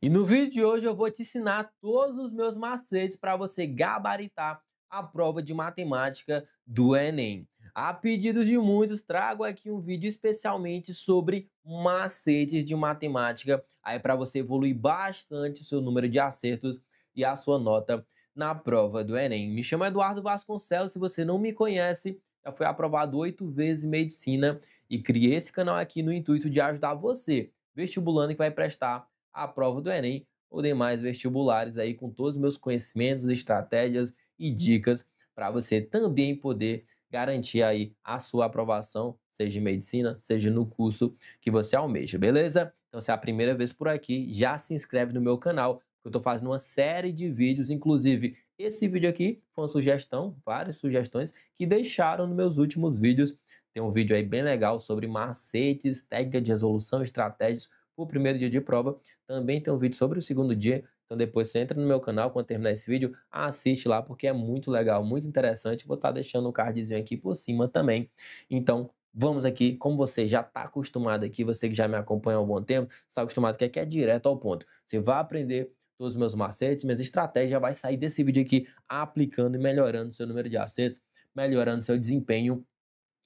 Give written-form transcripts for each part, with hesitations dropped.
E no vídeo de hoje eu vou te ensinar todos os meus macetes para você gabaritar a prova de matemática do Enem. A pedidos de muitos, trago aqui um vídeo especialmente sobre macetes de matemática, aí para você evoluir bastante o seu número de acertos e a sua nota na prova do Enem. Me chamo Eduardo Vasconcelos, se você não me conhece, já fui aprovado 8 vezes em medicina e criei esse canal aqui no intuito de ajudar você, vestibulando que vai prestar a prova do Enem ou demais vestibulares aí com todos os meus conhecimentos, estratégias e dicas para você também poder garantir aí a sua aprovação, seja em medicina, seja no curso que você almeja, beleza? Então, se é a primeira vez por aqui, já se inscreve no meu canal, que eu estou fazendo uma série de vídeos, inclusive esse vídeo aqui foi uma sugestão, várias sugestões que deixaram nos meus últimos vídeos. Tem um vídeo aí bem legal sobre macetes, técnica de resolução, estratégias para o primeiro dia de prova. Também tem um vídeo sobre o segundo dia. Então depois você entra no meu canal, quando terminar esse vídeo, assiste lá porque é muito legal, muito interessante. Vou estar deixando um cardzinho aqui por cima também. Então vamos aqui, como você já está acostumado aqui, você que já me acompanha há um bom tempo, está acostumado que aqui é direto ao ponto. Você vai aprender todos os meus macetes, minhas estratégias, já vai sair desse vídeo aqui aplicando e melhorando seu número de acertos, melhorando seu desempenho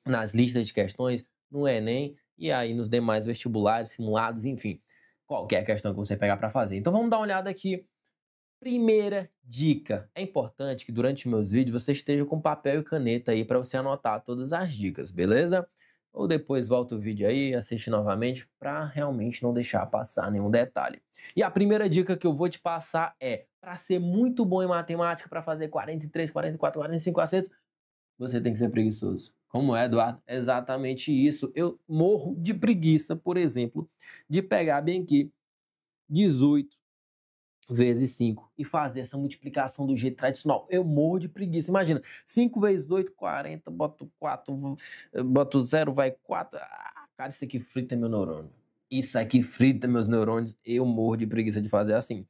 nas listas de questões, no Enem e aí nos demais vestibulares, simulados, enfim, qualquer questão que você pegar para fazer. Então vamos dar uma olhada aqui. Primeira dica: é importante que durante meus vídeos você esteja com papel e caneta aí para você anotar todas as dicas, beleza? Ou depois volta o vídeo aí, assiste novamente para realmente não deixar passar nenhum detalhe. E a primeira dica que eu vou te passar é: para ser muito bom em matemática, para fazer 43, 44, 45 acertos, você tem que ser preguiçoso. Como é, Eduardo? Exatamente isso. Eu morro de preguiça, por exemplo, de pegar bem aqui 18 vezes 5 e fazer essa multiplicação do jeito tradicional. Eu morro de preguiça. Imagina, 5 vezes 8, 40, boto 4, boto 0, vai 4. Ah, cara, isso aqui frita meu neurônio. Isso aqui frita meus neurônios. Eu morro de preguiça de fazer assim.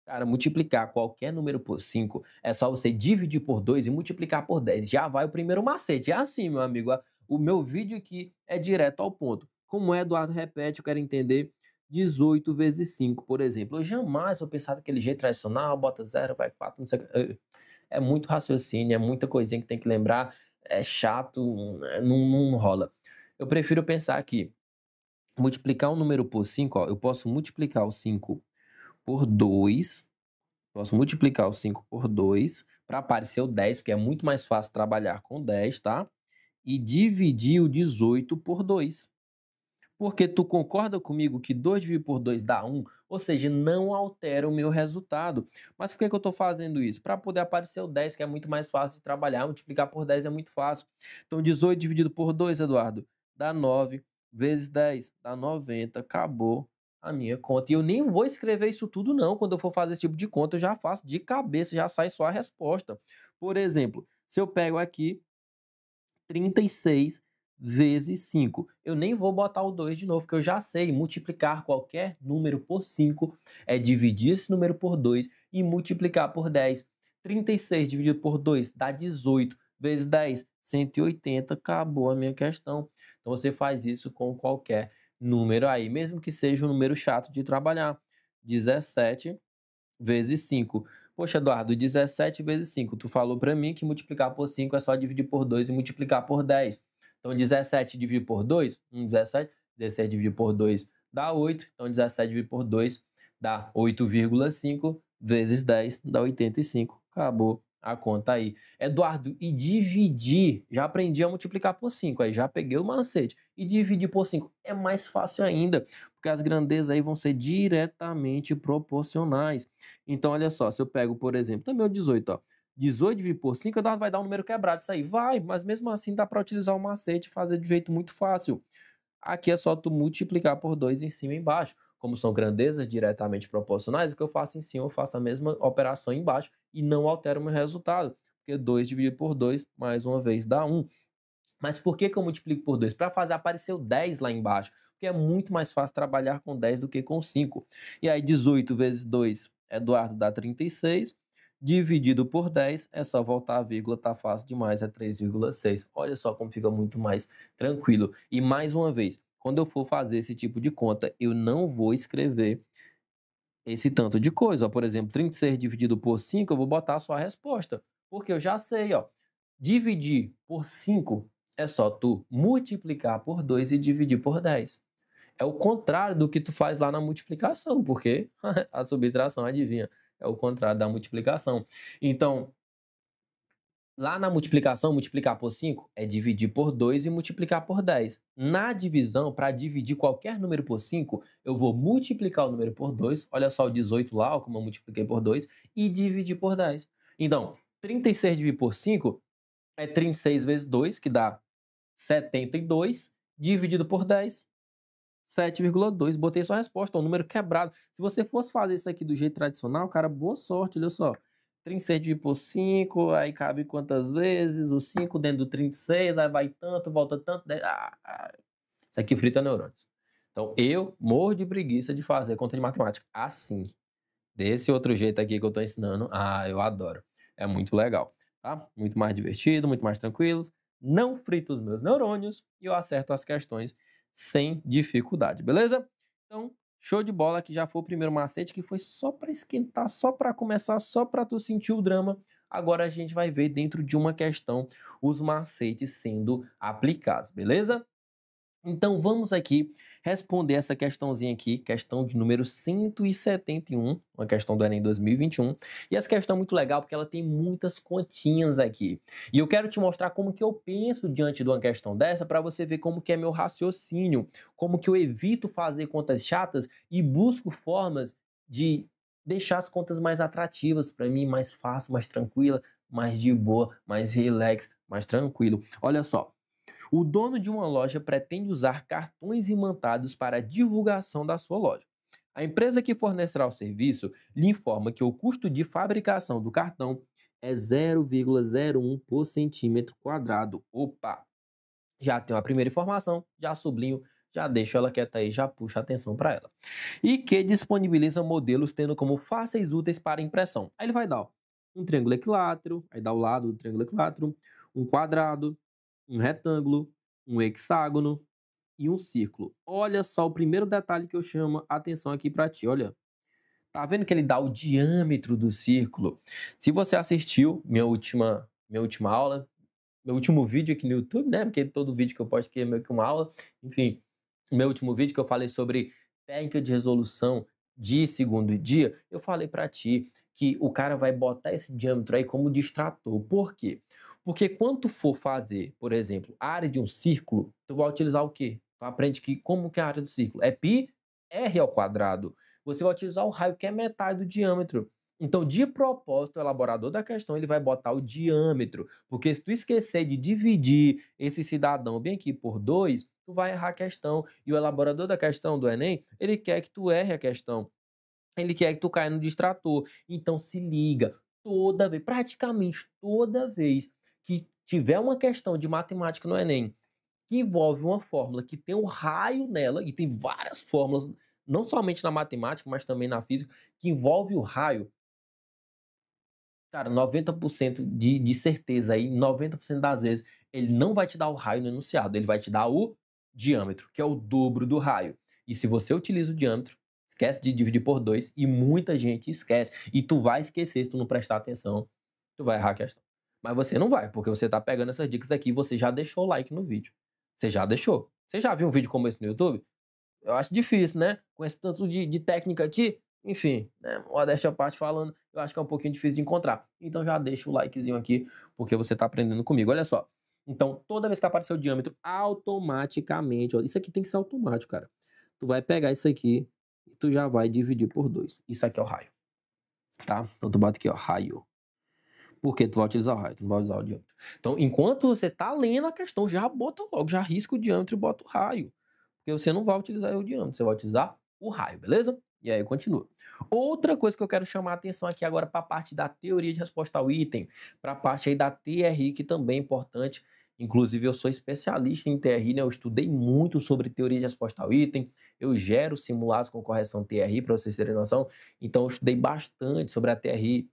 Cara, multiplicar qualquer número por 5 é só você dividir por 2 e multiplicar por 10. Já vai o primeiro macete. É assim, meu amigo. O meu vídeo aqui é direto ao ponto. Como é, Eduardo, repete, eu quero entender. 18 vezes 5, por exemplo. Eu jamais vou pensar daquele jeito tradicional, bota 0, vai 4, não sei o que. É muito raciocínio, é muita coisinha que tem que lembrar. É chato, não rola. Eu prefiro pensar aqui. Multiplicar um número por 5, ó, eu posso multiplicar o 5 por 2. Posso multiplicar o 5 por 2 para aparecer o 10, porque é muito mais fácil trabalhar com 10, tá? E dividir o 18 por 2. Porque tu concorda comigo que 2 dividido por 2 dá 1, ou seja, não altera o meu resultado. Mas por que que eu estou fazendo isso? Para poder aparecer o 10, que é muito mais fácil de trabalhar, multiplicar por 10 é muito fácil. Então 18 dividido por 2, Eduardo, dá 9, vezes 10, dá 90, acabou a minha conta. E eu nem vou escrever isso tudo não, quando eu for fazer esse tipo de conta, eu já faço de cabeça, já sai só a resposta. Por exemplo, se eu pego aqui 36 vezes 5. Eu nem vou botar o 2 de novo, porque eu já sei multiplicar qualquer número por 5 é dividir esse número por 2 e multiplicar por 10. 36 dividido por 2 dá 18 vezes 10, 180, acabou a minha questão. Então você faz isso com qualquer número aí, mesmo que seja um número chato de trabalhar. 17 vezes 5. Poxa, Eduardo, 17 vezes 5. Tu falou para mim que multiplicar por 5 é só dividir por 2 e multiplicar por 10. Então, 17 dividido por 2, 17. 17 dividido por 2 dá 8. Então, 17 dividido por 2 dá 8,5 vezes 10 dá 85. Acabou a conta aí. Eduardo, e dividir? Já aprendi a multiplicar por 5, aí já peguei o macete. E dividir por 5 é mais fácil ainda, porque as grandezas aí vão ser diretamente proporcionais. Então, olha só, se eu pego, por exemplo, também o 18, ó. 18 dividido por 5, Eduardo, vai dar um número quebrado, isso aí. Vai, mas mesmo assim dá para utilizar o macete e fazer de jeito muito fácil. Aqui é só tu multiplicar por 2 em cima e embaixo. Como são grandezas diretamente proporcionais, o que eu faço em cima, eu faço a mesma operação embaixo e não altero o meu resultado. Porque 2 dividido por 2, mais uma vez, dá 1. Mas por que que eu multiplico por 2? Para fazer aparecer o 10 lá embaixo. Porque é muito mais fácil trabalhar com 10 do que com 5. E aí 18 vezes 2, Eduardo, dá 36. Dividido por 10, é só voltar a vírgula, tá fácil demais, é 3,6. Olha só como fica muito mais tranquilo. E mais uma vez, quando eu for fazer esse tipo de conta, eu não vou escrever esse tanto de coisa. Ó, por exemplo, 36 dividido por 5, eu vou botar só a resposta. Porque eu já sei, ó. Dividir por 5 é só tu multiplicar por 2 e dividir por 10. É o contrário do que tu faz lá na multiplicação, porque a subtração, adivinha, é o contrário da multiplicação. Então, lá na multiplicação, multiplicar por 5 é dividir por 2 e multiplicar por 10. Na divisão, para dividir qualquer número por 5, eu vou multiplicar o número por 2. Olha só o 18 lá, ó, como eu multipliquei por 2, e dividir por 10. Então, 36 dividido por 5 é 36 vezes 2, que dá 72, dividido por 10, 7,2. Botei sua resposta, um número quebrado. Se você fosse fazer isso aqui do jeito tradicional, cara, boa sorte, olha só. 36 dividido por 5, aí cabe quantas vezes? O 5 dentro do 36, aí vai tanto, volta tanto. Isso aqui frita neurônios. Então, eu morro de preguiça de fazer conta de matemática assim. Desse outro jeito aqui que eu tô ensinando, eu adoro. É muito legal, tá? Muito mais divertido, muito mais tranquilo. Não frito os meus neurônios e eu acerto as questões sem dificuldade, beleza? Então, show de bola, que já foi o primeiro macete, que foi só para esquentar, só para começar, só para tu sentir o drama. Agora a gente vai ver dentro de uma questão os macetes sendo aplicados, beleza? Então vamos aqui responder essa questãozinha aqui, questão de número 171, uma questão do Enem 2021. E essa questão é muito legal porque ela tem muitas continhas aqui. E eu quero te mostrar como que eu penso diante de uma questão dessa para você ver como que é meu raciocínio, como que eu evito fazer contas chatas e busco formas de deixar as contas mais atrativas para mim, mais fácil, mais tranquila, mais de boa, mais relax, mais tranquilo. Olha só. O dono de uma loja pretende usar cartões imantados para a divulgação da sua loja. A empresa que fornecerá o serviço lhe informa que o custo de fabricação do cartão é 0,01 por centímetro quadrado. Opa! Já tenho a primeira informação, já sublinho, já deixo ela quieta aí, já puxo a atenção para ela. E que disponibiliza modelos tendo como fáceis úteis para impressão. Aí ele vai dar ó, um triângulo equilátero, aí dá o lado do triângulo equilátero, um quadrado, um retângulo, um hexágono e um círculo. Olha só o primeiro detalhe que eu chamo a atenção aqui para ti, olha. Tá vendo que ele dá o diâmetro do círculo? Se você assistiu minha última aula, meu último vídeo aqui no YouTube, né? Porque todo vídeo que eu posto aqui é meio que uma aula. Enfim, meu último vídeo que eu falei sobre técnica de resolução de segundo dia, eu falei para ti que o cara vai botar esse diâmetro aí como distrator. Por quê? Porque quando tu for fazer, por exemplo, a área de um círculo, tu vai utilizar o quê? Tu aprende que como que é a área do círculo? É π r ao quadrado. Você vai utilizar o raio que é metade do diâmetro. Então, de propósito, o elaborador da questão ele vai botar o diâmetro, porque se tu esquecer de dividir esse cidadão bem aqui por 2, tu vai errar a questão. E o elaborador da questão do Enem, ele quer que tu erre a questão. Ele quer que tu caia no distrator. Então se liga, toda vez, praticamente toda vez que tiver uma questão de matemática no Enem que envolve uma fórmula que tem um raio nela, e tem várias fórmulas, não somente na matemática, mas também na física, que envolve o raio, cara, 90% de certeza aí, 90% das vezes, ele não vai te dar o raio no enunciado, ele vai te dar o diâmetro, que é o dobro do raio. E se você utiliza o diâmetro, esquece de dividir por 2, e muita gente esquece. E tu vai esquecer se tu não prestar atenção, tu vai errar a questão. Mas você não vai, porque você tá pegando essas dicas aqui e você já deixou o like no vídeo. Você já deixou. Você já viu um vídeo como esse no YouTube? Eu acho difícil, né? Com esse tanto de técnica aqui, enfim, né? Modéstia à parte falando, eu acho que é um pouquinho difícil de encontrar. Então já deixa o likezinho aqui, porque você tá aprendendo comigo. Olha só. Então, toda vez que aparecer o diâmetro, automaticamente, ó, isso aqui tem que ser automático, cara. Tu vai pegar isso aqui e tu já vai dividir por 2. Isso aqui é o raio, tá? Então tu bota aqui, ó, raio. Porque tu vai utilizar o raio, tu não vai usar o diâmetro. Então, enquanto você tá lendo a questão, já bota logo, já risca o diâmetro e bota o raio. Porque você não vai utilizar o diâmetro, você vai utilizar o raio, beleza? E aí continua. Outra coisa que eu quero chamar a atenção aqui agora para a parte da teoria de resposta ao item, para a parte aí da TRI, que também é importante. Inclusive, eu sou especialista em TRI, né? Eu estudei muito sobre teoria de resposta ao item. Eu gero simulados com correção TRI, para vocês terem noção. Então, eu estudei bastante sobre a TRI.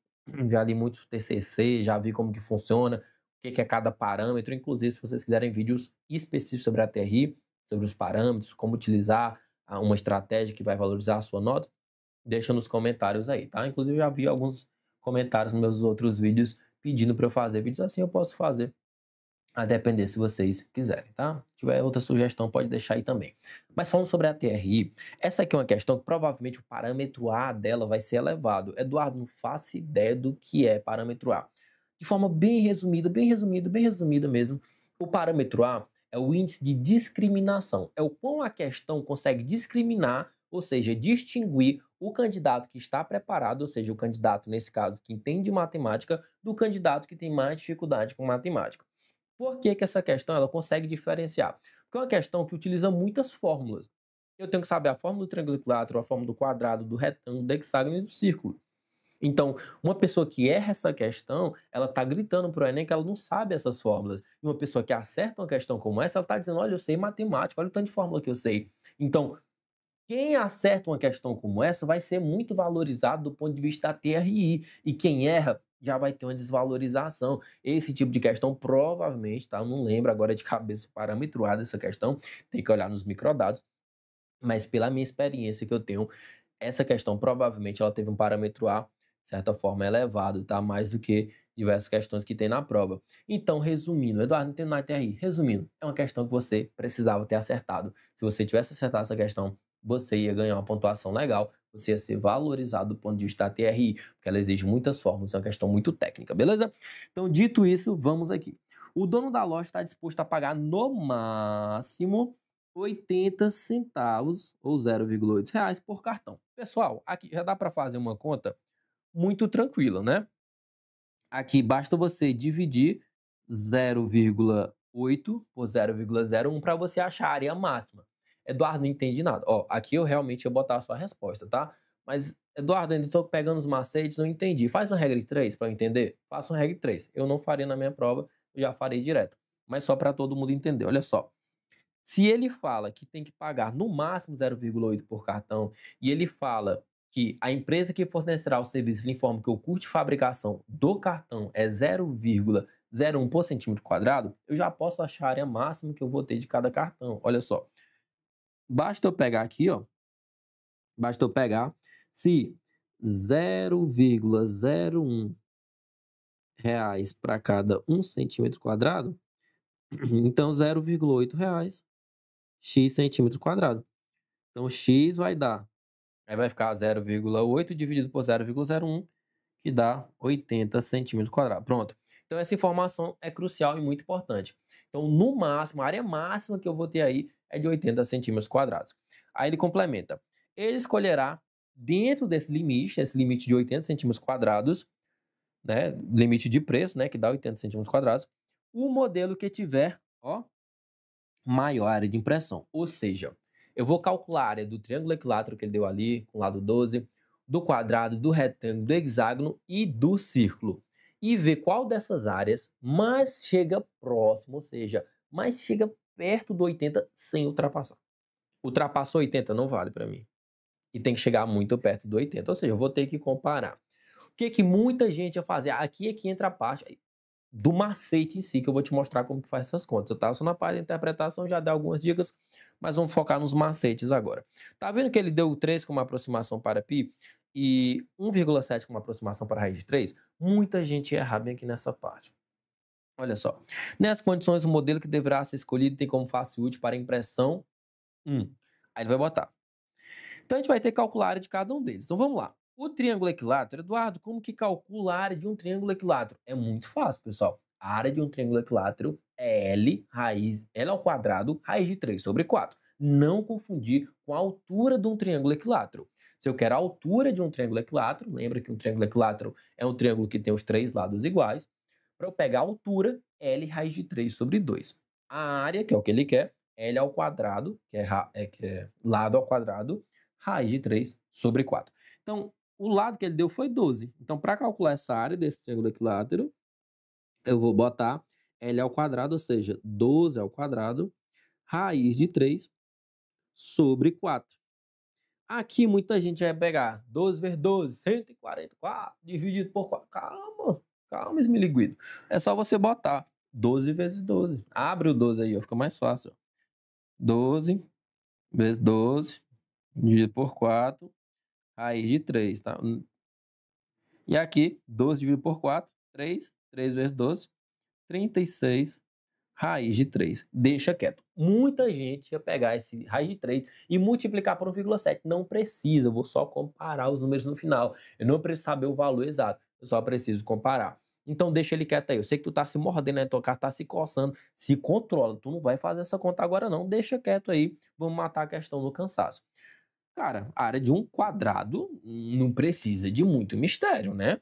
Já li muitos TCC, já vi como que funciona, o que é cada parâmetro. Inclusive, se vocês quiserem vídeos específicos sobre a TRI, sobre os parâmetros, como utilizar uma estratégia que vai valorizar a sua nota, deixa nos comentários aí, tá? Inclusive, eu já vi alguns comentários nos meus outros vídeos pedindo para eu fazer vídeos assim, eu posso fazer, a depender se vocês quiserem, tá? Se tiver outra sugestão, pode deixar aí também. Mas falando sobre a TRI, essa aqui é uma questão que provavelmente o parâmetro A dela vai ser elevado. Eduardo, não faço ideia do que é parâmetro A. De forma bem resumida, bem resumida mesmo, o parâmetro A é o índice de discriminação. É o quão a questão consegue discriminar, ou seja, distinguir o candidato que está preparado, ou seja, o candidato, nesse caso, que entende matemática, do candidato que tem mais dificuldade com matemática. Por que que essa questão ela consegue diferenciar? Porque é uma questão que utiliza muitas fórmulas. Eu tenho que saber a fórmula do triângulo equilátero, a fórmula do quadrado, do retângulo, do hexágono e do círculo. Então, uma pessoa que erra essa questão, ela está gritando para o Enem que ela não sabe essas fórmulas. E uma pessoa que acerta uma questão como essa, ela está dizendo, olha, eu sei matemática, olha o tanto de fórmula que eu sei. Então, quem acerta uma questão como essa vai ser muito valorizado do ponto de vista da TRI. E quem erra já vai ter uma desvalorização. Esse tipo de questão provavelmente, tá? Eu não lembro agora de cabeça o parâmetro A dessa questão, tem que olhar nos microdados. Mas pela minha experiência que eu tenho, essa questão provavelmente ela teve um parâmetro A, de certa forma, elevado, tá? Mais do que diversas questões que tem na prova. Então, resumindo, Eduardo, não tem na TRI. Resumindo, é uma questão que você precisava ter acertado. Se você tivesse acertado essa questão, você ia ganhar uma pontuação legal, você ia ser valorizado do ponto de vista da TRI, porque ela exige muitas fórmulas, é uma questão muito técnica, beleza? Então, dito isso, vamos aqui. O dono da loja está disposto a pagar no máximo 80 centavos ou 0,8 reais por cartão. Pessoal, aqui já dá para fazer uma conta muito tranquila, né? Aqui basta você dividir 0,8 por 0,01 para você achar a área máxima. Eduardo, não entende nada. Ó, aqui eu realmente ia botar a sua resposta, tá? Mas, Eduardo, ainda estou pegando os macetes, não entendi. Faz uma regra de 3 para eu entender. Faça uma regra de 3. Eu não faria na minha prova, eu já farei direto. Mas só para todo mundo entender. Olha só. Se ele fala que tem que pagar no máximo 0,8 por cartão e ele fala que a empresa que fornecerá o serviço lhe informa que o custo de fabricação do cartão é 0,01 por centímetro quadrado, eu já posso achar a área máxima que eu vou ter de cada cartão. Olha só. Basta eu pegar aqui, ó. Basta eu pegar se 0,01 reais para cada 1 centímetro quadrado, então 0,8 reais x centímetro quadrado. Então, x vai dar, aí vai ficar 0,8 dividido por 0,01, que dá 80 centímetros quadrados. Pronto. Então, essa informação é crucial e muito importante. Então, no máximo, a área máxima que eu vou ter aí é de 80 centímetros quadrados. Aí ele complementa. Ele escolherá, dentro desse limite, esse limite de 80 centímetros quadrados, né, limite de preço, né, que dá 80 centímetros quadrados, o modelo que tiver, ó, maior área de impressão. Ou seja, eu vou calcular a área do triângulo equilátero que ele deu ali, com o lado 12, do quadrado, do retângulo, do hexágono e do círculo. E ver qual dessas áreas mais chega próximo, ou seja, mais chega perto do 80 sem ultrapassar. Ultrapassou 80 não vale para mim. E tem que chegar muito perto do 80, ou seja, eu vou ter que comparar. O que que muita gente ia fazer? Aqui é que entra a parte do macete em si, que eu vou te mostrar como que faz essas contas. Eu estava só na parte da interpretação, já dei algumas dicas, mas vamos focar nos macetes agora. Tá vendo que ele deu 3 como aproximação para π e 1,7 como aproximação para a raiz de 3? Muita gente erra bem aqui nessa parte. Olha só. Nessas condições, o modelo que deverá ser escolhido tem como face útil para impressão 1. Aí ele vai botar. Então a gente vai ter que calcular a área de cada um deles. Então vamos lá. O triângulo equilátero, Eduardo, como que calcula a área de um triângulo equilátero? É muito fácil, pessoal. A área de um triângulo equilátero é L ao quadrado, raiz de 3 sobre 4. Não confundir com a altura de um triângulo equilátero. Se eu quero a altura de um triângulo equilátero, lembra que um triângulo equilátero é um triângulo que tem os 3 lados iguais. Para eu pegar a altura, L raiz de 3 sobre 2. A área, que é o que ele quer, L ao quadrado, que é lado ao quadrado, raiz de 3 sobre 4. Então, o lado que ele deu foi 12. Então, para calcular essa área desse triângulo equilátero, eu vou botar L ao quadrado, ou seja, 12 ao quadrado, raiz de 3 sobre 4. Aqui muita gente vai pegar 12 vezes 12, 144, dividido por 4. Calma, calma, esmiliguido. É só você botar 12 vezes 12. Abre o 12 aí, ó, fica mais fácil. 12 vezes 12, dividido por 4, raiz de 3, tá? E aqui, 12 dividido por 4, 3. 3 vezes 12, 36 raiz de 3. Deixa quieto. Muita gente ia pegar esse raiz de 3 e multiplicar por 1,7. Não precisa, eu vou só comparar os números no final. Eu não preciso saber o valor exato, eu só preciso comparar. Então deixa ele quieto aí. Eu sei que tu tá se mordendo, né? Tua cara tá se coçando. Se controla, tu não vai fazer essa conta agora não. Deixa quieto aí, vamos matar a questão no cansaço. Cara, a área de um quadrado não precisa de muito mistério, né?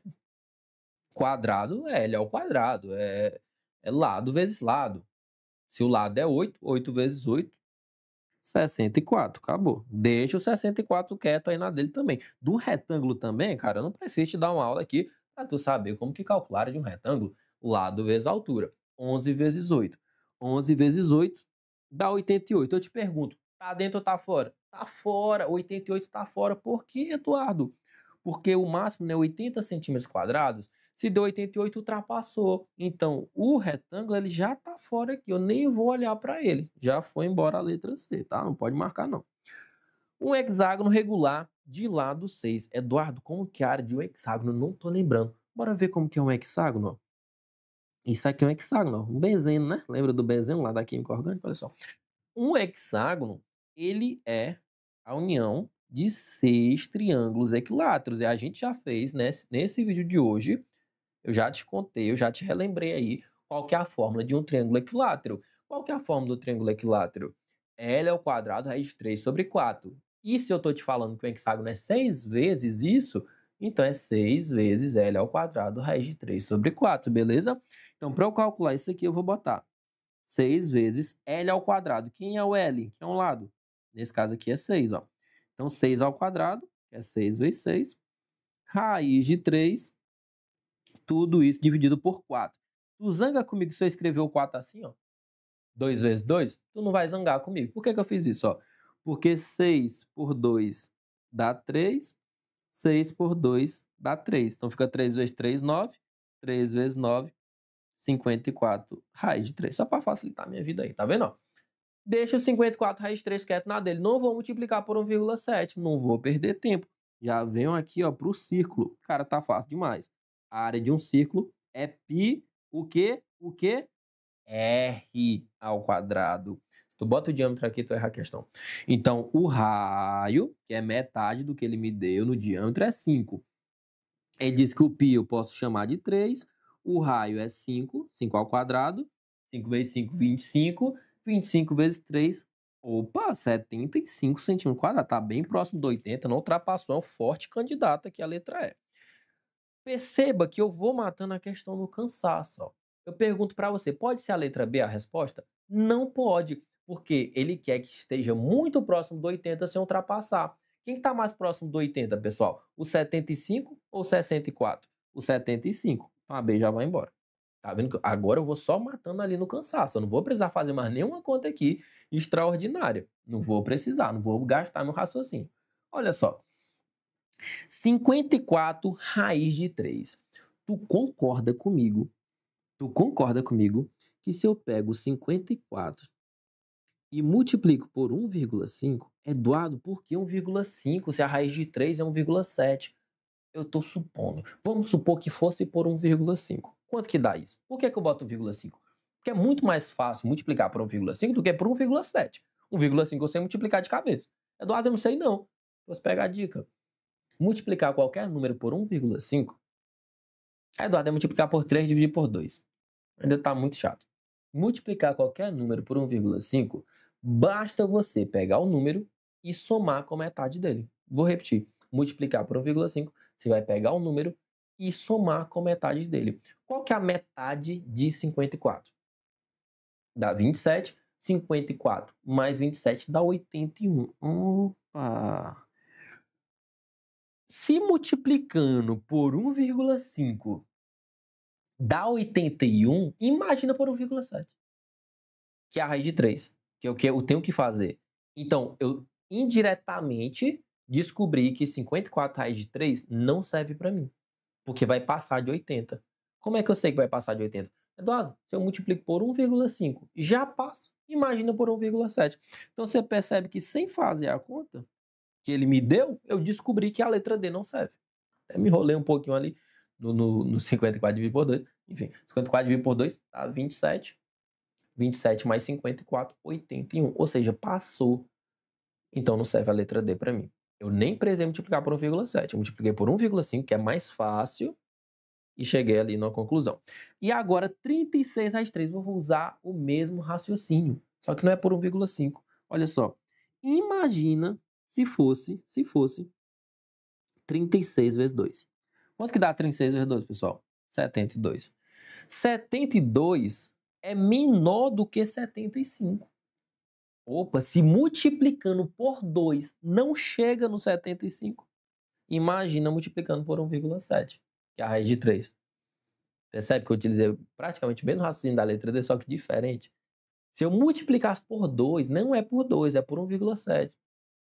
Quadrado é L ao quadrado, é lado vezes lado. Se o lado é 8, 8 vezes 8, 64, acabou. Deixa o 64 quieto aí na dele também. Do retângulo também, cara, eu não preciso te dar uma aula aqui para tu saber como que calcula a área de um retângulo. Lado vezes altura, 11 vezes 8. 11 vezes 8 dá 88. Eu te pergunto, tá dentro ou tá fora? Tá fora, 88 tá fora. Por quê, Eduardo? Porque o máximo, né, 80 centímetros quadrados. Se deu 88, ultrapassou. Então, o retângulo ele já está fora aqui. Eu nem vou olhar para ele. Já foi embora a letra C, tá? Não pode marcar, não. Um hexágono regular de lado 6. Eduardo, como que é a área de um hexágono? Não tô lembrando. Bora ver como que é um hexágono. Isso aqui é um hexágono, um benzeno, né? Lembra do benzeno lá da química orgânica? Olha só. Um hexágono, ele é a união de 6 triângulos equiláteros. E a gente já fez nesse vídeo de hoje. Eu já te contei, eu já te relembrei aí qual que é a fórmula de um triângulo equilátero. Qual que é a fórmula do triângulo equilátero? L ao quadrado raiz de 3 sobre 4. E se eu estou te falando que o hexágono é 6 vezes isso, então é 6 vezes L ao quadrado raiz de 3 sobre 4, beleza? Então, para eu calcular isso aqui, eu vou botar 6 vezes L ao quadrado. Quem é o L? Que é um lado. Nesse caso aqui é 6, ó. Então, 6 ao quadrado, é 6 vezes 6, raiz de 3, tudo isso dividido por 4. Tu zanga comigo se eu escrever o 4 assim, ó? 2 vezes 2? Tu não vai zangar comigo. Por que que eu fiz isso, ó? Porque 6 por 2 dá 3, 6 por 2 dá 3. Então fica 3 vezes 3, 9. 3 vezes 9, 54 raiz de 3. Só para facilitar a minha vida aí, tá vendo, ó? Deixa o 54 raiz de 3 quieto na dele. Não vou multiplicar por 1,7. Não vou perder tempo. Já venho aqui, ó, pro círculo. Cara, tá fácil demais. A área de um círculo é π, o quê? O quê? R ao quadrado. Se tu bota o diâmetro aqui, tu erra a questão. Então, o raio, que é metade do que ele me deu no diâmetro, é 5. Ele disse que o π eu posso chamar de 3. O raio é 5. 5 ao quadrado. 5 vezes 5, 25. 25 vezes 3. Opa, 75 centímetros quadrados. Tá bem próximo do 80. Não ultrapassou. É um forte candidato aqui a letra E. Perceba que eu vou matando a questão no cansaço. Ó. Eu pergunto para você, pode ser a letra B a resposta? Não pode, porque ele quer que esteja muito próximo do 80 sem ultrapassar. Quem está mais próximo do 80, pessoal? O 75 ou o 64? O 75. Então a B já vai embora. Tá vendo? Que agora eu vou só matando ali no cansaço. Eu não vou precisar fazer mais nenhuma conta aqui extraordinária. Não vou precisar, não vou gastar meu raciocínio. Olha só. 54 raiz de 3. Tu concorda comigo? Tu concorda comigo que se eu pego 54 e multiplico por 1,5, Eduardo, por que 1,5 se a raiz de 3 é 1,7? Eu estou supondo. Vamos supor que fosse por 1,5. Quanto que dá isso? Por que eu boto 1,5? Porque é muito mais fácil multiplicar por 1,5 do que por 1,7. 1,5 eu sei multiplicar de cabeça. Eduardo, eu não sei não. Posso pegar a dica. Multiplicar qualquer número por 1,5, Eduardo, é multiplicar por 3 e dividir por 2. Ainda está muito chato. Multiplicar qualquer número por 1,5, basta você pegar o número e somar com a metade dele. Vou repetir. Multiplicar por 1,5, você vai pegar o número e somar com a metade dele. Qual que é a metade de 54? Dá 27. 54 mais 27 dá 81. Opa! Se multiplicando por 1,5 dá 81, imagina por 1,7. Que é a raiz de 3. Que é o que eu tenho que fazer. Então, eu indiretamente descobri que 54 raiz de 3 não serve para mim. Porque vai passar de 80. Como é que eu sei que vai passar de 80? Eduardo, se eu multiplico por 1,5, já passa. Imagina por 1,7. Então, você percebe que sem fazer a conta, que ele me deu, eu descobri que a letra D não serve. Até me enrolei um pouquinho ali no 54 dividido por 2. Enfim, 54 dividido por 2 dá 27. 27 mais 54, 81. Ou seja, passou. Então não serve a letra D para mim. Eu nem precisei multiplicar por 1,7. Eu multipliquei por 1,5, que é mais fácil, e cheguei ali na conclusão. E agora, 36 vezes 3, eu vou usar o mesmo raciocínio, só que não é por 1,5. Olha só, imagina se fosse 36 vezes 2. Quanto que dá 36 vezes 2, pessoal? 72. 72 é menor do que 75. Opa, se multiplicando por 2 não chega no 75, imagina multiplicando por 1,7, que é a raiz de 3. Percebe que eu utilizei praticamente o mesmo raciocínio da letra D, só que diferente? Se eu multiplicasse por 2, não é por 2, é por 1,7.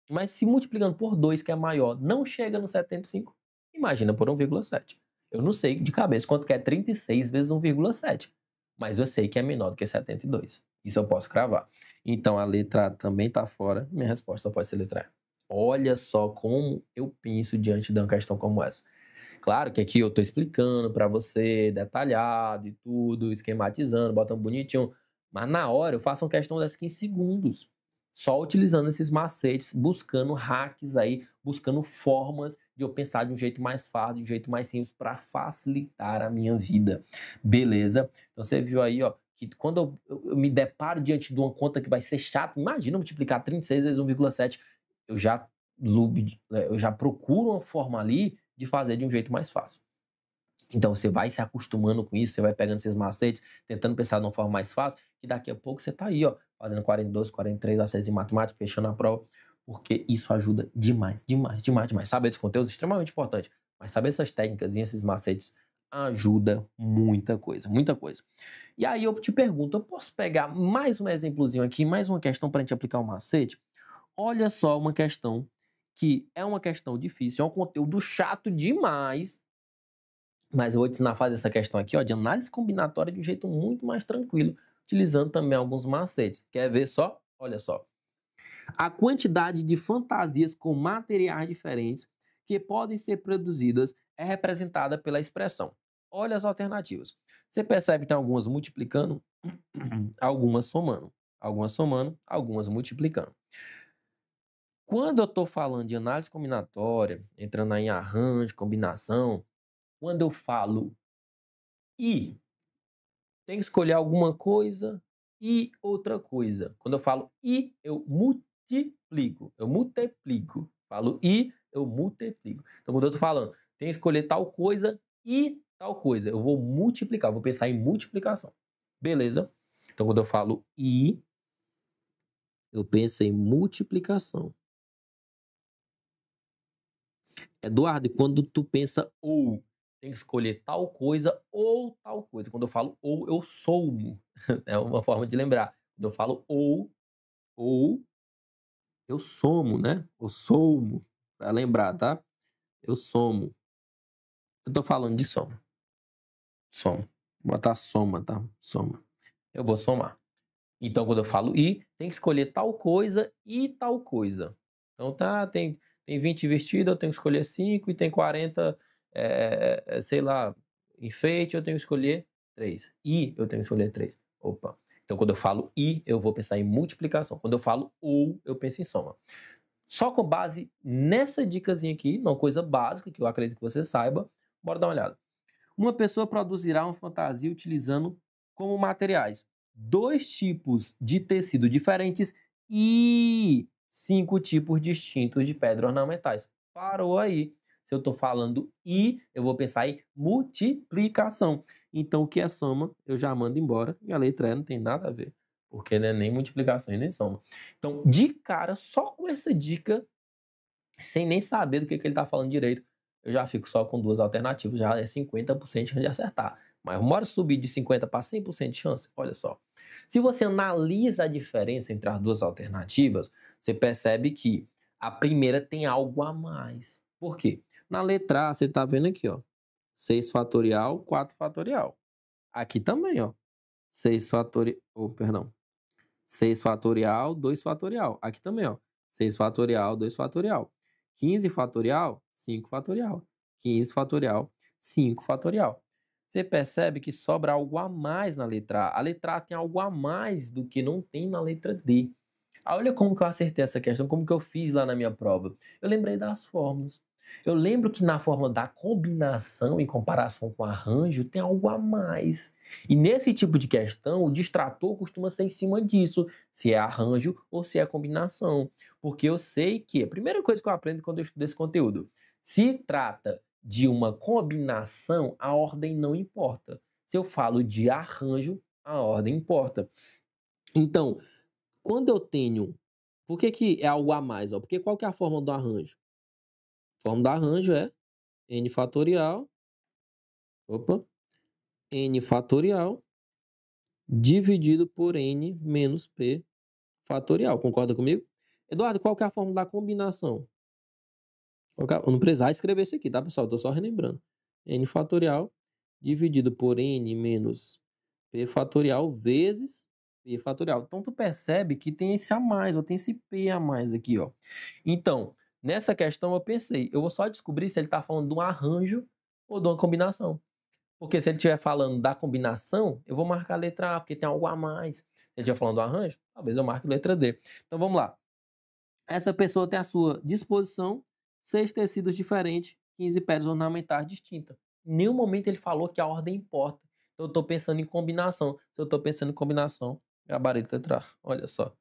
Mas se multiplicando por 2, que é maior, não chega no 75, imagina por 1,7. Eu não sei de cabeça quanto que é 36 vezes 1,7, mas eu sei que é menor do que 72. Isso eu posso cravar. Então a letra A também está fora, minha resposta pode ser letra A. Olha só como eu penso diante de uma questão como essa. Claro que aqui eu estou explicando para você, detalhado e tudo, esquematizando, botando bonitinho, mas na hora eu faço uma questão dessa aqui em segundos, só utilizando esses macetes, buscando hacks aí, buscando formas de eu pensar de um jeito mais fácil, de um jeito mais simples, para facilitar a minha vida. Beleza? Então você viu aí, ó, que quando eu me deparo diante de uma conta que vai ser chata, imagina multiplicar 36 vezes 1,7, eu já procuro uma forma ali de fazer de um jeito mais fácil. Então você vai se acostumando com isso, você vai pegando esses macetes, tentando pensar de uma forma mais fácil, que daqui a pouco você tá aí, ó, fazendo 42, 43 acessos em matemática, fechando a prova, porque isso ajuda demais, demais, demais, demais. Saber dos conteúdos é extremamente importante, mas saber essas técnicas e esses macetes ajuda muita coisa, muita coisa. E aí eu te pergunto, eu posso pegar mais um exemplozinho aqui, mais uma questão para a gente aplicar o macete? Olha só uma questão que é uma questão difícil, é um conteúdo chato demais, mas eu vou te ensinar a fazer essa questão aqui, ó, de análise combinatória de um jeito muito mais tranquilo, utilizando também alguns macetes. Quer ver só? Olha só. A quantidade de fantasias com materiais diferentes que podem ser produzidas é representada pela expressão. Olha as alternativas. Você percebe que tem algumas multiplicando, algumas somando. Algumas somando, algumas multiplicando. Quando eu estou falando de análise combinatória, entrando aí em arranjo, combinação, quando eu falo e, tem que escolher alguma coisa e outra coisa. Quando eu falo e, eu multiplico. Eu multiplico. Falo e, eu multiplico. Então, quando eu estou falando, tem que escolher tal coisa e tal coisa. Eu vou multiplicar, vou pensar em multiplicação. Beleza? Então, quando eu falo e, eu penso em multiplicação. Eduardo, quando tu pensa ou, tem que escolher tal coisa ou tal coisa. Quando eu falo ou, eu somo. É uma forma de lembrar. Quando eu falo ou, eu somo, né? Eu somo, para lembrar, tá? Eu somo. Eu tô falando de soma. Soma. Vou botar soma, tá? Soma. Eu vou somar. Então, quando eu falo e, tem que escolher tal coisa e tal coisa. Então, tá, tem 20 vestidos, eu tenho que escolher 5, e tem 40, sei lá, enfeite, eu tenho que escolher 3. E, eu tenho que escolher 3. Opa. Então, quando eu falo e, eu vou pensar em multiplicação. Quando eu falo ou, eu penso em soma. Só com base nessa dicasinha aqui, uma coisa básica que eu acredito que você saiba, bora dar uma olhada. Uma pessoa produzirá uma fantasia utilizando como materiais 2 tipos de tecido diferentes e 5 tipos distintos de pedras ornamentais. Parou aí. Se eu estou falando e, eu vou pensar em multiplicação. Então, o que é soma, eu já mando embora. E a letra E não tem nada a ver, porque não é nem multiplicação e nem soma. Então, de cara, só com essa dica, sem nem saber do que ele está falando direito, eu já fico só com 2 alternativas, já é 50% de chance de acertar. Mas bora subir de 50% para 100% de chance? Olha só. Se você analisa a diferença entre as 2 alternativas, você percebe que a primeira tem algo a mais. Por quê? Na letra A, você está vendo aqui, ó, 6 fatorial, 4 fatorial. Aqui também, ó, 6 fatorial, 6 fatorial, 2 fatorial. Aqui também, ó, 6 fatorial, 2 fatorial. 15 fatorial, 5 fatorial. 15 fatorial, 5 fatorial. Você percebe que sobra algo a mais na letra A. A letra A tem algo a mais do que não tem na letra D. Olha como que eu acertei essa questão, como que eu fiz lá na minha prova. Eu lembrei das fórmulas. Eu lembro que na fórmula da combinação, em comparação com arranjo, tem algo a mais. E nesse tipo de questão, o distrator costuma ser em cima disso, se é arranjo ou se é combinação. Porque eu sei que a primeira coisa que eu aprendo quando eu estudo esse conteúdo, se trata de uma combinação, a ordem não importa. Se eu falo de arranjo, a ordem importa. Então, quando eu tenho... Por que é algo a mais? Ó? Porque qual que é a fórmula do arranjo? A fórmula do arranjo é n fatorial, n fatorial, dividido por n menos p fatorial. Concorda comigo? Eduardo, qual que é a fórmula da combinação? Eu não precisava escrever isso aqui, tá, pessoal? Eu tô só relembrando. N fatorial dividido por n menos p fatorial vezes p fatorial. Então, tu percebe que tem esse a mais, ou tem esse p a mais aqui, ó. Então, nessa questão eu pensei, eu vou só descobrir se ele tá falando de um arranjo ou de uma combinação. Porque se ele estiver falando da combinação, eu vou marcar a letra A, porque tem algo a mais. Se ele estiver falando do arranjo, talvez eu marque a letra D. Então, vamos lá. Essa pessoa tem à sua disposição 6 tecidos diferentes, 15 pedras ornamentais distintas. Em nenhum momento ele falou que a ordem importa. Então eu estou pensando em combinação. Se eu estou pensando em combinação, gabarito letra A. Olha só.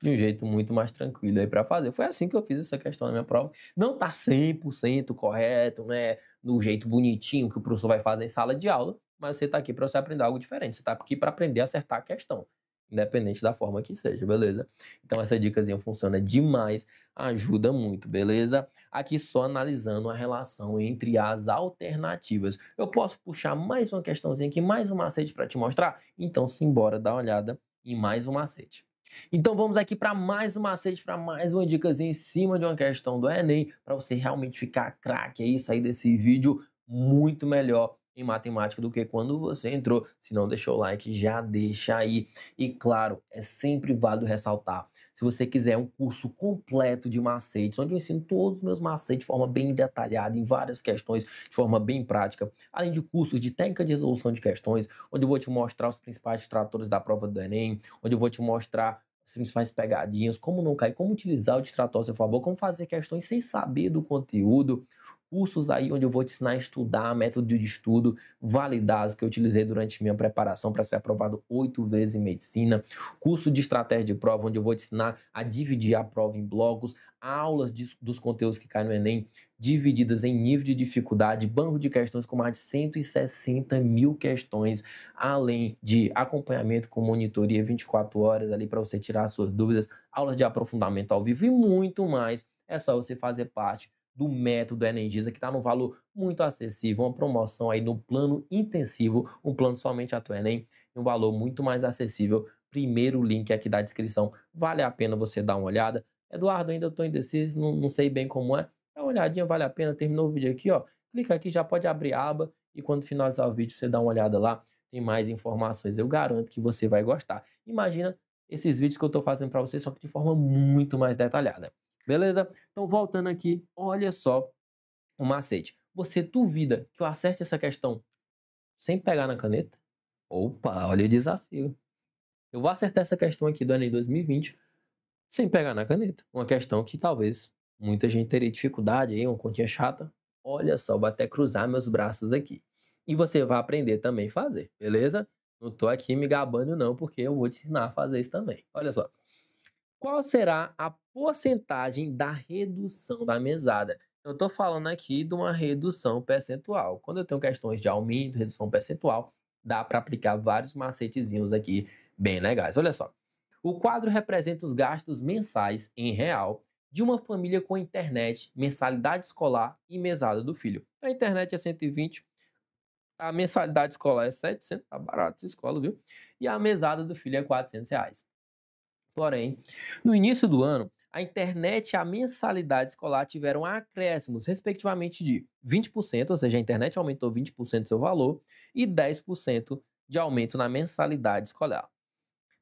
De um jeito muito mais tranquilo aí para fazer. Foi assim que eu fiz essa questão na minha prova. Não está 100% correto, né? Do jeito bonitinho que o professor vai fazer em sala de aula, mas você está aqui para você aprender algo diferente. Você está aqui para aprender a acertar a questão, independente da forma que seja, beleza? Então essa dicasinha funciona demais, ajuda muito, beleza? Aqui só analisando a relação entre as alternativas. Eu posso puxar mais uma questãozinha aqui, mais um macete para te mostrar? Então simbora dar uma olhada em mais um macete. Então vamos aqui para mais um macete, para mais uma dicasinha em cima de uma questão do Enem, para você realmente ficar craque aí, sair desse vídeo muito melhor em matemática do que quando você entrou. Se não deixou o like, já deixa aí. E claro, é sempre válido ressaltar, se você quiser um curso completo de macetes, onde eu ensino todos os meus macetes de forma bem detalhada, em várias questões, de forma bem prática, além de cursos de técnica de resolução de questões, onde eu vou te mostrar os principais distratores da prova do Enem, onde eu vou te mostrar as principais pegadinhas, como não cair, como utilizar o distrator a seu favor, como fazer questões sem saber do conteúdo, cursos aí onde eu vou te ensinar a estudar, método de estudo, validados que eu utilizei durante minha preparação para ser aprovado 8 vezes em medicina, curso de estratégia de prova, onde eu vou te ensinar a dividir a prova em blocos, aulas dos conteúdos que caem no Enem, divididas em nível de dificuldade, banco de questões com mais de 160 mil questões, além de acompanhamento com monitoria 24 horas ali para você tirar as suas dúvidas, aulas de aprofundamento ao vivo e muito mais. É só você fazer parte do método Energisa, que está num valor muito acessível, uma promoção aí no plano intensivo, um plano somente Atu Enem, um valor muito mais acessível. Primeiro link aqui da descrição, vale a pena você dar uma olhada. Eduardo, ainda estou indeciso, não sei bem como é. Dá uma olhadinha, vale a pena, terminou o vídeo aqui, ó. Clica aqui, já pode abrir a aba e quando finalizar o vídeo você dá uma olhada lá, tem mais informações, eu garanto que você vai gostar. Imagina esses vídeos que eu estou fazendo para você, só que de forma muito mais detalhada. Beleza? Então, voltando aqui, olha só o macete. Você duvida que eu acerte essa questão sem pegar na caneta? Opa, olha o desafio. Eu vou acertar essa questão aqui do Enem 2020 sem pegar na caneta. Uma questão que talvez muita gente teria dificuldade aí, uma continha chata. Olha só, vou até cruzar meus braços aqui. E você vai aprender também a fazer, beleza? Não tô aqui me gabando não, porque eu vou te ensinar a fazer isso também. Olha só. Qual será a porcentagem da redução da mesada? Eu estou falando aqui de uma redução percentual. Quando eu tenho questões de aumento, redução percentual, dá para aplicar vários macetezinhos aqui bem legais. Olha só. O quadro representa os gastos mensais em real de uma família com internet, mensalidade escolar e mesada do filho. A internet é 120, a mensalidade escolar é 700, tá barato essa escola, viu? E a mesada do filho é R$ 400. Porém, no início do ano, a internet e a mensalidade escolar tiveram acréscimos, respectivamente, de 20%, ou seja, a internet aumentou 20% do seu valor, e 10% de aumento na mensalidade escolar,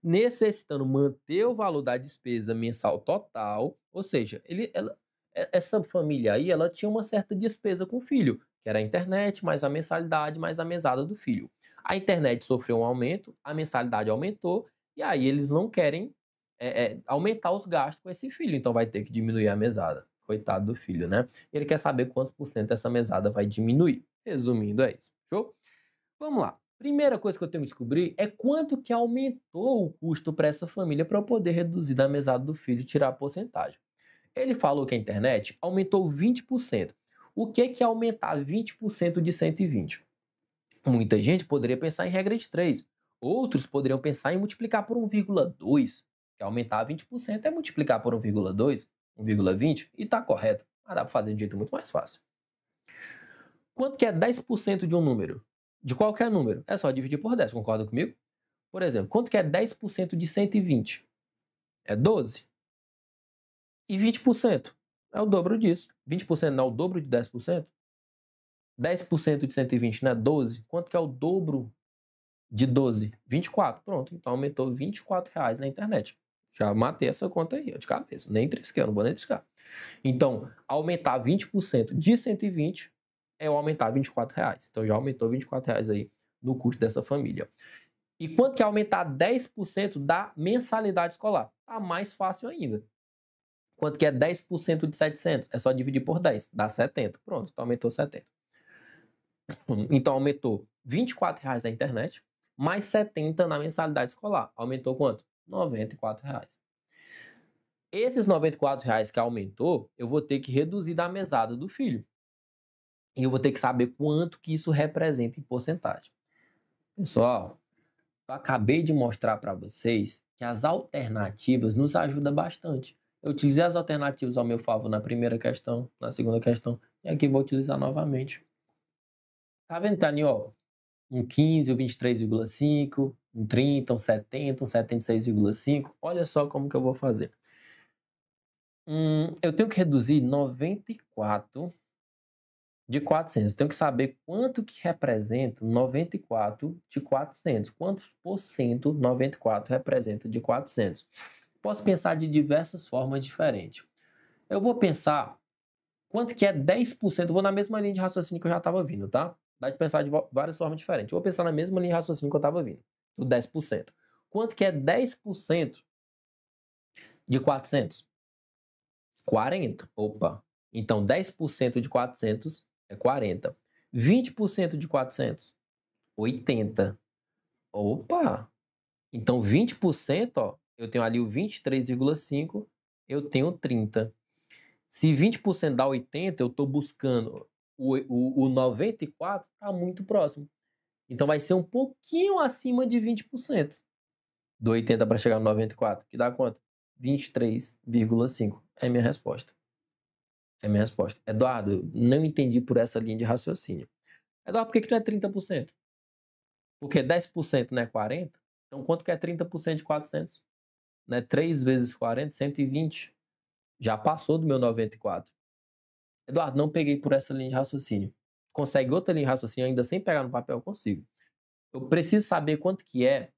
necessitando manter o valor da despesa mensal total, ou seja, Essa família aí, ela tinha uma certa despesa com o filho, que era a internet, mais a mensalidade, mais a mesada do filho. A internet sofreu um aumento, a mensalidade aumentou, e aí eles não querem aumentar os gastos com esse filho, então vai ter que diminuir a mesada. Coitado do filho, né? Ele quer saber quantos por cento essa mesada vai diminuir. Resumindo, é isso. Show? Vamos lá. Primeira coisa que eu tenho que descobrir é quanto que aumentou o custo para essa família para eu poder reduzir da mesada do filho e tirar a porcentagem. Ele falou que a internet aumentou 20%. O que é aumentar 20% de 120? Muita gente poderia pensar em regra de 3. Outros poderiam pensar em multiplicar por 1,2. Que aumentar 20% é multiplicar por 1,2, 1,20 e está correto. Mas dá para fazer de um jeito muito mais fácil. Quanto que é 10% de um número? De qualquer número. É só dividir por 10, concorda comigo? Por exemplo, quanto que é 10% de 120? É 12. E 20% é o dobro disso. 20% não é o dobro de 10%? 10% de 120 não é 12? Quanto que é o dobro de 12? 24. Pronto, então aumentou R$ 24 na internet. Já matei essa conta aí, de cabeça. Nem trisquei, eu não vou nem triscar. Então, aumentar 20% de 120 é o aumentar R$ 24. Então, já aumentou R$ 24 aí no custo dessa família. E quanto que é aumentar 10% da mensalidade escolar? Tá mais fácil ainda. Quanto que é 10% de 700? É só dividir por 10, dá 70. Pronto, então aumentou 70. Então aumentou R$ 24 na internet, mais 70 na mensalidade escolar. Aumentou quanto? R$ 94. Esses R$ 94 que aumentou, eu vou ter que reduzir da mesada do filho. E eu vou ter que saber quanto que isso representa em porcentagem. Pessoal, eu acabei de mostrar para vocês que as alternativas nos ajudam bastante. Eu utilizei as alternativas ao meu favor na primeira questão, na segunda questão, e aqui vou utilizar novamente. Tá vendo, tá ali, ó? Um 15, um 23,5, um 30, um 70, um 76,5. Olha só como que eu vou fazer. Eu tenho que reduzir 94 de 400. Eu tenho que saber quanto que representa 94 de 400. Quantos por cento 94 representa de 400? Posso pensar de diversas formas diferentes. Eu vou pensar quanto que é 10%. Eu vou na mesma linha de raciocínio que eu já estava vindo, tá? Dá de pensar de várias formas diferentes. Eu vou pensar na mesma linha de raciocínio que eu estava vindo. Do 10%. Quanto que é 10% de 400? 40. Opa. Então, 10% de 400 é 40. 20% de 400? 80. Opa. Então, 20%, ó, eu tenho ali o 23,5, eu tenho 30. Se 20% dá 80, eu estou buscando o 94, está muito próximo. Então vai ser um pouquinho acima de 20%. Do 80 para chegar no 94, que dá quanto? 23,5. É minha resposta. É minha resposta. Eduardo, eu não entendi por essa linha de raciocínio. Eduardo, por que não é 30%? Porque 10% não é 40? Então quanto que é 30% de 400? Né? 3 vezes 40, 120. Já passou do meu 94. Eduardo, não peguei por essa linha de raciocínio. Consegue outra linha de raciocínio ainda sem pegar no papel? Consigo. Eu preciso saber quanto que é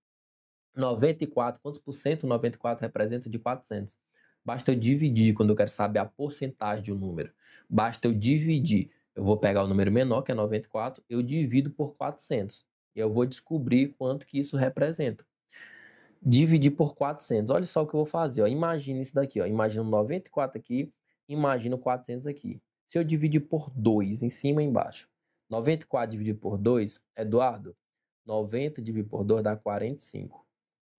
94, quantos por cento 94 representa de 400. Basta eu dividir quando eu quero saber a porcentagem de um número. Basta eu dividir. Eu vou pegar o número menor, que é 94, eu divido por 400. E eu vou descobrir quanto que isso representa. Dividir por 400. Olha só o que eu vou fazer. Ó. Imagina isso daqui. Ó. Imagina 94 aqui, imagina 400 aqui. Se eu dividir por 2, em cima e embaixo. 94 dividido por 2, Eduardo, 90 dividido por 2 dá 45.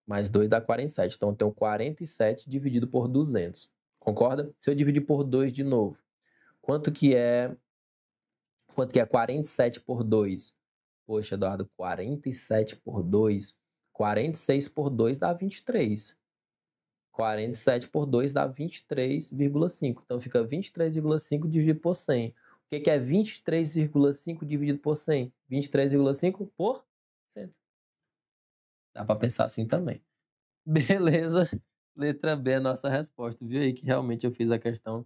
Mais 2 dá 47. Então, eu tenho 47 dividido por 200. Concorda? Se eu dividir por 2 de novo, quanto que é 47 por 2? Poxa, Eduardo, 47 por 2. 46 por 2 dá 23. 47 por 2 dá 23,5. Então, fica 23,5 dividido por 100. O que é 23,5 dividido por 100? 23,5 por 100. Dá para pensar assim também. Beleza. Letra B é a nossa resposta. Viu aí que realmente eu fiz a questão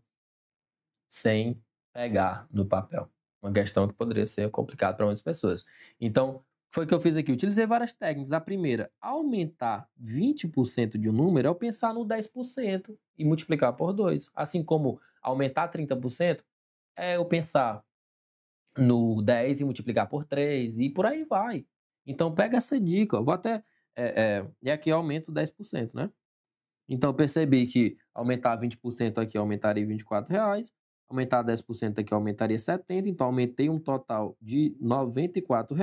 sem pegar no papel. Uma questão que poderia ser complicada para muitas pessoas. Então, foi o que eu fiz aqui. Utilizei várias técnicas. A primeira, aumentar 20% de um número é eu pensar no 10% e multiplicar por 2. Assim como aumentar 30% é eu pensar no 10 e multiplicar por 3 e por aí vai. Então pega essa dica, ó, vou até e aqui eu aumento 10%, né. Então eu percebi que aumentar 20% aqui aumentaria R$ 24, aumentar 10% aqui aumentaria 70, então aumentei um total de R$ 94.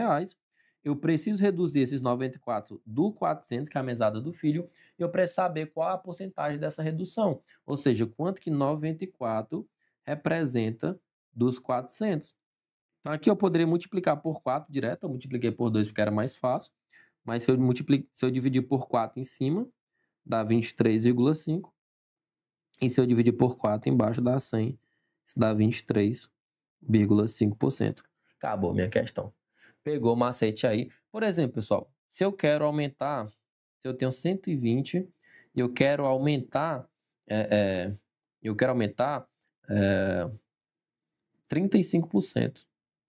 Eu preciso reduzir esses 94 do 400, que é a mesada do filho, e eu preciso saber qual a porcentagem dessa redução, ou seja, quanto que 94 representa dos 400. Então aqui eu poderia multiplicar por 4 direto, eu multipliquei por 2 porque era mais fácil, mas se eu dividir por 4 em cima, dá 23,5, e se eu dividir por 4 embaixo, dá 100, isso dá 23,5%. Acabou minha questão. Pegou o macete aí. Por exemplo, pessoal, se eu quero aumentar, se eu tenho 120 e eu quero aumentar, é, eu quero aumentar 35%.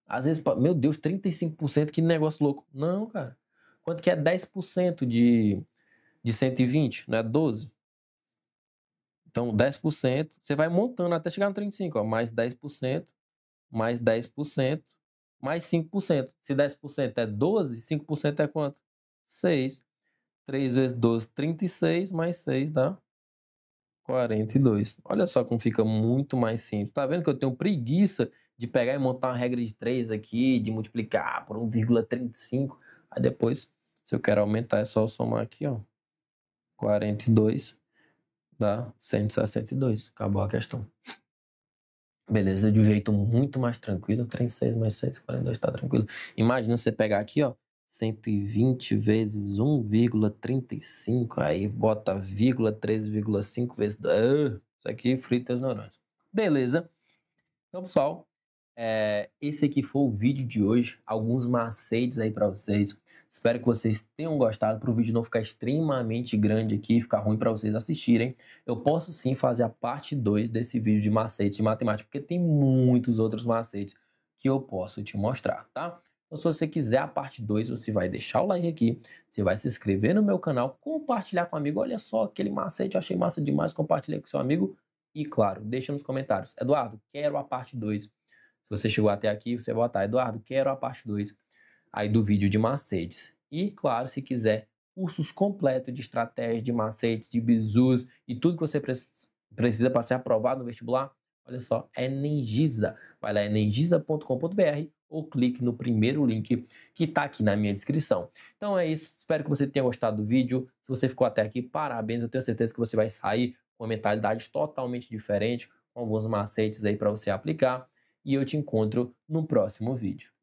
Às vezes, meu Deus, 35%, que negócio louco. Não, cara. Quanto que é 10% de 120? Não é 12? Então, 10%, você vai montando até chegar no 35, ó, mais 10%, mais 10%, mais 5%. Se 10% é 12, 5% é quanto? 6. 3 vezes 12, 36, mais 6 dá 42. Olha só como fica muito mais simples. Tá vendo que eu tenho preguiça de pegar e montar uma regra de 3 aqui, de multiplicar por 1,35. Aí depois, se eu quero aumentar, é só eu somar aqui, ó. 42 dá 162. Acabou a questão. Beleza, de um jeito muito mais tranquilo. 36 mais 6, 42, tá tranquilo. Imagina você pegar aqui, ó, 120 vezes 1,35, aí bota vírgula, 13,5 vezes... isso aqui frita os neurônios. Beleza. Então, pessoal, esse aqui foi o vídeo de hoje. Alguns macetes aí pra vocês. Espero que vocês tenham gostado, para o vídeo não ficar extremamente grande aqui, ficar ruim para vocês assistirem. Eu posso sim fazer a parte 2 desse vídeo de macete de matemática, porque tem muitos outros macetes que eu posso te mostrar, tá? Então, se você quiser a parte 2, você vai deixar o like aqui, você vai se inscrever no meu canal, compartilhar com um amigo. Olha só, aquele macete, eu achei massa demais, compartilhei com seu amigo. E claro, deixa nos comentários: Eduardo, quero a parte 2. Se você chegou até aqui, você vai botar: Eduardo, quero a parte 2 aí do vídeo de macetes. E, claro, se quiser cursos completos de estratégia, de macetes, de bizus e tudo que você precisa para ser aprovado no vestibular, olha só, é Energisa. Vai lá, energisa.com.br, ou clique no primeiro link que está aqui na minha descrição. Então é isso, espero que você tenha gostado do vídeo. Se você ficou até aqui, parabéns, eu tenho certeza que você vai sair com uma mentalidade totalmente diferente, com alguns macetes aí para você aplicar. E eu te encontro no próximo vídeo.